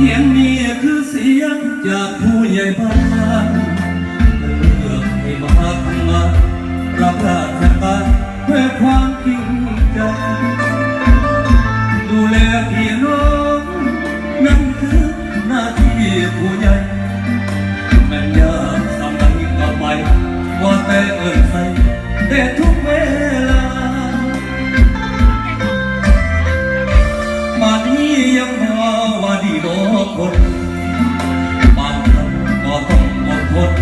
สียงนี้คือเสียงจากผู้ใหญ่บ้านเลือกให้มาทำงานรับราชการด้วยความจริงใจดูแลพี่น้องนั่นคือหน้าที่ผู้ใหญ่แม่นยากสำคัญต่อไปว่าแต่เอิ้นใส่แต่ทุกเวลามานี้ยังมาว่าดีบ่คนบางครั้งก็ต้องอดทน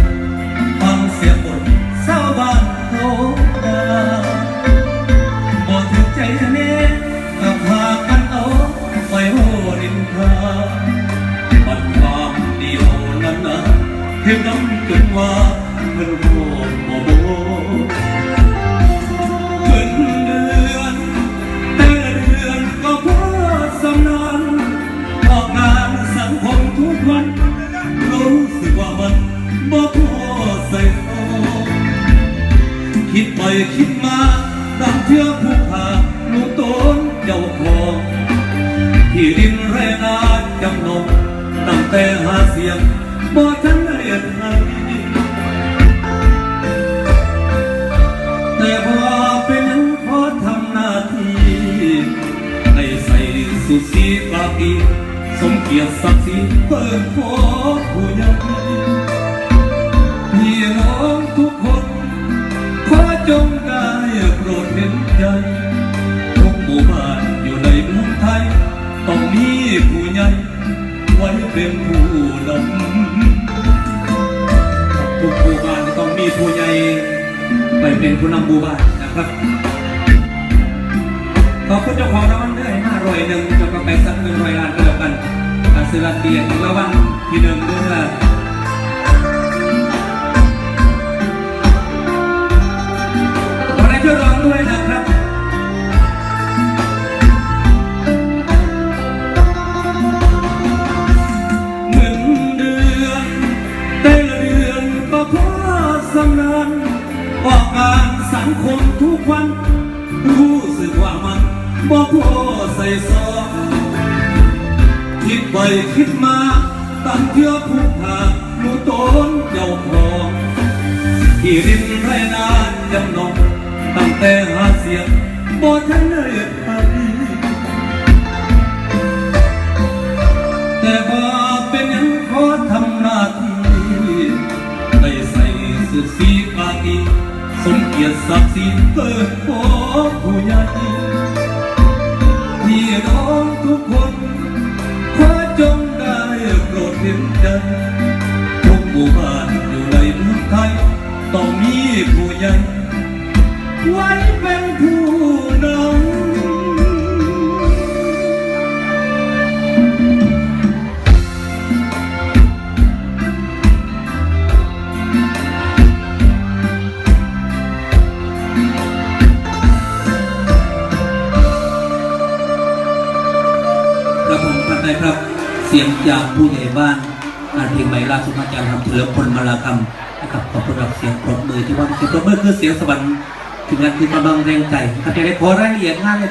ฟังเสียงบ่นชาวบ้านเขาด่าบ่ถึงใจแน่ก็พากันเอาไปโหดินทาบัดความเดียวนั้นนะเห็นน้ำจนว่าเพิ่นโหดบ่โบเพิ่นเดือนแต่เดือนก็พอสำนานออกงานสังคมทุกวันรู้สึกว่ามันบ่พอใส่คอคิดไปคิดมาดังเชื่อผู้ขาลูกโตนเจ้าของที่ดินแร่นาจำนงตั้งแต่หาเสียงบ่ทันได้ให้แต่พอเป็นนั้นขอทำหน้าที่ให้ใส่สุดสีปากีสมเกียรติศักดิ์ศรีเปิดขอผู้ใหญ่พี่น้องทุกคนขอจงได้โปรดเห็นใจทุกหมู่บ้านอยู่ในเมืองไทยต้องมีผู้ใหญ่ไว้เป็นผู้นำทุกหมู่บ้านต้องมีผู้ใหญ่ไปเป็นผู้นำหมู่บ้านนะครับขอบคุณเจ้าของรางวัลด้วย501จะไปสัก100 ล้านก็แล้วกันการซื้อลาเตียนรางวัลที่1ด้วยขอได้ช่วยร้องด้วยนะครับเงินเดือนแต่ละเดือนก็พอสำนานออกงานสังคมทุกวันรู้สึกว่ามันบ่พอใส่ซองคิดไปคิดมาตั้งเพื่อผู้ขาลูกโตนเจ้าของที่ดินไรนาจำนองตั้งแต่หาเสียงบ่ทันได้ให้แต่พอเป็นยังขอทำหน้าที่ได้ใส่เสื้อสีกากีสมเกียรติศักดิ์ศรีเปิดขอผู้ใหญ่พี่น้องทุกคนขอจงได้โปรดเห็นใจทุกหมู่บ้านอยู่ในเมืองไทยต้องมีผู้ใหญ่ไว้เป็นผู้นำครับเสียงจากผู้ใหญ่บ้านเพลงใหม่ล่าสุดมาจากทำเฉลิมพลมาลาคำนะครับขอบคุณรับเสียงปรบมือที่ว่าเสียงปรบมือคือเสียงสวรรค์ถึงงานคือกำลังแรงใจครับจะได้ขอรายละเอียดงานเลย